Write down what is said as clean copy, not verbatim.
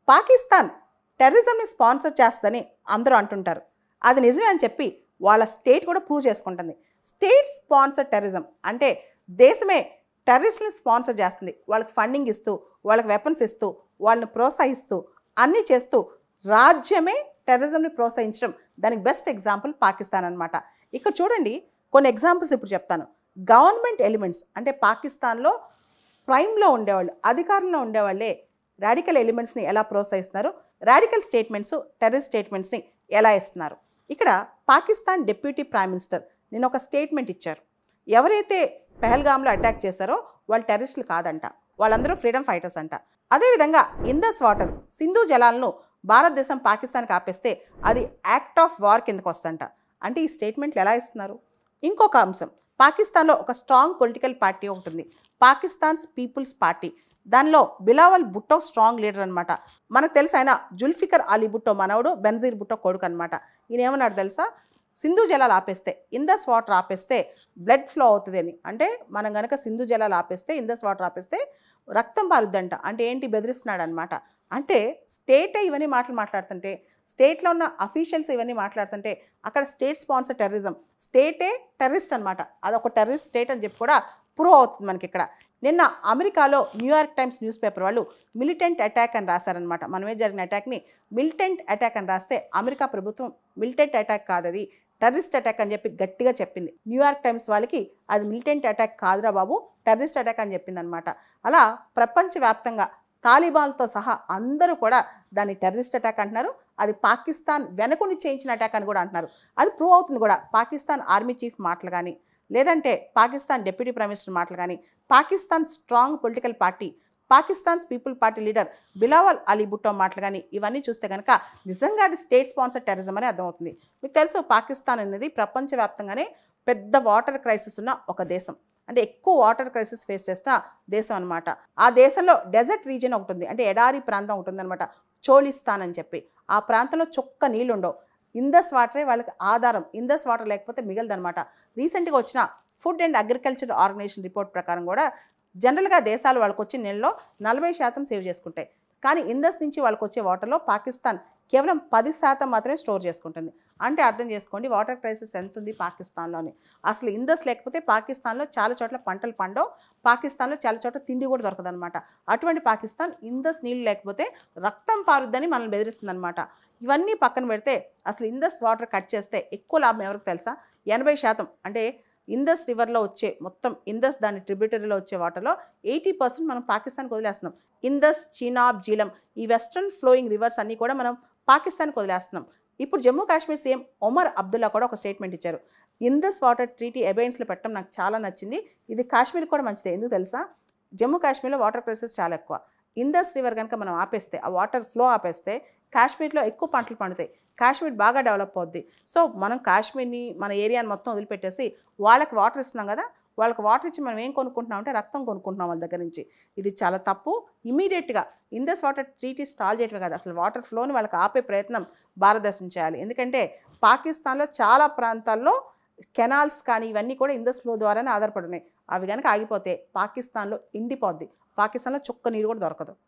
Pakistan టెర్రరిజంని sponsor చేస్తుందని అందరూ అంటుంటారు. అది నిజమే అని చెప్పి వాళ్ళ స్టేట్ కూడా ప్రూవ్ చేసుకుంటుంది. స్టేట్ స్పాన్సర్ టెర్రరిజం అంటే దేశమే టెర్రరిస్ట్ని స్పాన్సర్ చేస్తుంది. వాళ్ళకి ఫండింగ్ ఇస్తూ, వాళ్ళకి వెపన్స్ ఇస్తూ, వాళ్ళని ప్రోత్సహిస్తూ, అన్నీ చేస్తూ రాజ్యమే టెర్రరిజంని ప్రోత్సహించడం, దానికి బెస్ట్ ఎగ్జాంపుల్ పాకిస్తాన్ అనమాట. ఇక్కడ చూడండి, కొన్ని ఎగ్జాంపుల్స్ ఇప్పుడు చెప్తాను. గవర్నమెంట్ ఎలిమెంట్స్ అంటే పాకిస్తాన్లో ప్రైమ్లో ఉండేవాళ్ళు, అధికారంలో ఉండేవాళ్ళే రాడికల్ ఎలిమెంట్స్ని ఎలా ప్రోత్సహిస్తున్నారు, రాడికల్ స్టేట్మెంట్స్, టెర్రరిస్ట్ స్టేట్మెంట్స్ని ఎలా ఇస్తున్నారు. ఇక్కడ పాకిస్తాన్ డిప్యూటీ ప్రైమ్ మినిస్టర్ నేను ఒక స్టేట్మెంట్ ఇచ్చారు. ఎవరైతే పెహల్గామ్లో అటాక్ చేశారో వాళ్ళు టెర్రరిస్టులు కాదంట, వాళ్ళందరూ ఫ్రీడమ్ ఫైటర్స్ అంట. అదేవిధంగా ఇందస్ వాటర్, సింధు జలాలను భారతదేశం పాకిస్తాన్కి ఆపేస్తే అది యాక్ట్ ఆఫ్ వార్ కిందకు వస్తుందంట. అంటే ఈ స్టేట్మెంట్లు ఎలా ఇస్తున్నారు? ఇంకొక అంశం, పాకిస్తాన్లో ఒక స్ట్రాంగ్ పొలిటికల్ పార్టీ ఉంటుంది, పాకిస్తాన్స్ పీపుల్స్ పార్టీ. దానిలో బిలావల్ భుట్టో స్ట్రాంగ్ లీడర్ అనమాట. మనకు తెలుసు ఆయన జుల్ఫికర్ అలీ భుట్టో మనవడు, బెనజీర్ భుట్టో కొడుకు అనమాట. ఈయన ఏమన్నాడు తెలుసా? సింధు జలాలు ఆపేస్తే, ఇందస్ వాటర్ ఆపేస్తే బ్లడ్ ఫ్లో అవుతుంది అని. అంటే మనం కనుక సింధు జలాలు ఆపేస్తే, ఇందస్ వాటర్ ఆపేస్తే రక్తం పారుద్దంట. అంటే ఏంటి? బెదిరిస్తున్నాడు అనమాట. అంటే స్టేటే ఇవన్నీ మాట్లాడుతుంటే, స్టేట్లో ఉన్న అఫీషియల్స్ ఇవన్నీ మాట్లాడుతుంటే అక్కడ స్టేట్ స్పాన్సర్ టెర్రరిజం, స్టేటే టెర్రరిస్ట్ అనమాట. అదొక టెర్రరిస్ట్ స్టేట్ అని చెప్పి కూడా ప్రూవ్ అవుతుంది మనకి ఇక్కడ. నిన్న అమెరికాలో న్యూయార్క్ టైమ్స్ న్యూస్ పేపర్ వాళ్ళు మిలిటెంట్ అటాక్ అని రాశారనమాట. మనమే జరిగిన అటాక్ని మిలిటెంట్ అటాక్ అని రాస్తే అమెరికా ప్రభుత్వం మిలిటెంట్ అటాక్ కాదు, అది టెర్రరిస్ట్ అటాక్ అని చెప్పి గట్టిగా చెప్పింది. న్యూయార్క్ టైమ్స్ వాళ్ళకి అది మిలిటెంట్ అటాక్ కాదురా బాబు, టెర్రరిస్ట్ అటాక్ అని చెప్పింది అనమాట. అలా ప్రపంచవ్యాప్తంగా తాలిబాన్తో సహా అందరూ కూడా దాన్ని టెర్రరిస్ట్ అటాక్ అంటున్నారు. అది పాకిస్తాన్ వెనకుండి చేయించిన అటాక్ అని కూడా అంటున్నారు. అది ప్రూవ్ అవుతుంది కూడా. పాకిస్తాన్ ఆర్మీ చీఫ్ మాటలు కానీ, లేదంటే పాకిస్తాన్ డిప్యూటీ ప్రైమ్ మినిస్టర్ మాటలు కానీ, Pakistan strong political party, Pakistan's people party leader Bilawal Ali Bhutto మాటలు కానీ, ఇవన్నీ చూస్తే కనుక నిజంగా అది స్టేట్ స్పాన్సర్ టెర్రరిజం అని అర్థమవుతుంది. మీకు తెలుసు, పాకిస్తాన్ అనేది ప్రపంచవ్యాప్తంగానే పెద్ద వాటర్ క్రైసిస్ ఉన్న ఒక దేశం. అంటే ఎక్కువ వాటర్ క్రైసిస్ ఫేస్ చేస్తున్న దేశం అనమాట. ఆ దేశంలో డెజర్ట్ రీజియన్ ఒకటి ఉంది, అంటే ఎడారి ప్రాంతం ఉంటుంది అనమాట, చోళిస్తాన్ అని చెప్పి. ఆ ప్రాంతంలో చొక్క నీళ్ళు ఉండవు. ఇందస్ వాటరే వాళ్ళకి ఆధారం. ఇందస్ వాటర్ లేకపోతే మిగలదనమాట. రీసెంట్గా వచ్చిన food and agriculture organization report ప్రకారం కూడా జనరల్గా దేశాలు వాళ్ళకి వచ్చిన నీళ్ళలో 40% సేవ్ చేసుకుంటాయి. కానీ ఇందస్ నుంచి వాళ్ళకి వచ్చే వాటర్లో పాకిస్తాన్ కేవలం 10% మాత్రమే స్టోర్ చేసుకుంటుంది. అంటే అర్థం చేసుకోండి వాటర్ క్రైసిస్ ఎంత ఉంది పాకిస్తాన్లోని. అసలు ఇందస్ లేకపోతే పాకిస్తాన్లో చాలా చోట్ల పంటలు పండవు, పాకిస్తాన్లో చాలా చోట్ల తిండి కూడా దొరకదనమాట. అటువంటి పాకిస్తాన్ ఇందస్ నీళ్ళు లేకపోతే రక్తం పారుద్దని మనల్ని బెదిరిస్తుంది అనమాట. ఇవన్నీ పక్కన పెడితే అసలు ఇందస్ వాటర్ కట్ చేస్తే ఎక్కువ లాభం ఎవరికి తెలుసా? 80%. అంటే ఇందస్ రివర్లో వచ్చే మొత్తం ఇందస్ దాని ట్రిబ్యూటరీలో వచ్చే వాటర్లో 80% మనం పాకిస్తాన్కి వదిలేస్తున్నాం. ఇందస్, చీనాబ్, జీలం, ఈ వెస్ట్రన్ ఫ్లోయింగ్ రివర్స్ అన్నీ కూడా మనం పాకిస్తాన్కి వదిలేస్తున్నాం. ఇప్పుడు జమ్మూ కాశ్మీర్ సీఎం ఒమర్ అబ్దుల్లా కూడా ఒక స్టేట్మెంట్ ఇచ్చారు. ఇందస్ వాటర్ ట్రీటీ అబెయన్స్లో పెట్టడం నాకు చాలా నచ్చింది, ఇది కాశ్మీర్ కూడా మంచిదే. ఎందుకు తెలుసా? జమ్మూ కాశ్మీర్లో వాటర్ క్రైసిస్ చాలా ఎక్కువ. ఇందస్ రివర్ కనుక మనం ఆపేస్తే, ఆ వాటర్ ఫ్లో ఆపేస్తే కాశ్మీర్లో ఎక్కువ పంటలు పండుతాయి, కాశ్మీర్ బాగా డెవలప్ అవుద్ది. సో మనం కాశ్మీర్ని, మన ఏరియాని మొత్తం వదిలిపెట్టేసి వాళ్ళకి వాటర్ ఇస్తున్నాం కదా, వాళ్ళకి వాటర్ ఇచ్చి మనం ఏం కొనుక్కుంటున్నాం అంటే రక్తం కొనుక్కుంటున్నాం వాళ్ళ దగ్గర నుంచి. ఇది చాలా తప్పు. ఇమీడియట్గా ఇందస్ వాటర్ ట్రీటీ స్టాల్ చేయటమే కాదు, అసలు వాటర్ ఫ్లోని వాళ్ళకి ఆపే ప్రయత్నం భారతదేశం చేయాలి. ఎందుకంటే పాకిస్తాన్లో చాలా ప్రాంతాల్లో కెనాల్స్ కానీ ఇవన్నీ కూడా ఇందస్ ఫ్లో ద్వారానే ఆధారపడి ఉన్నాయి. అవి కనుక ఆగిపోతే పాకిస్తాన్లో ఎండిపోద్ది, పాకిస్తాన్లో చుక్క నీరు కూడా దొరకదు.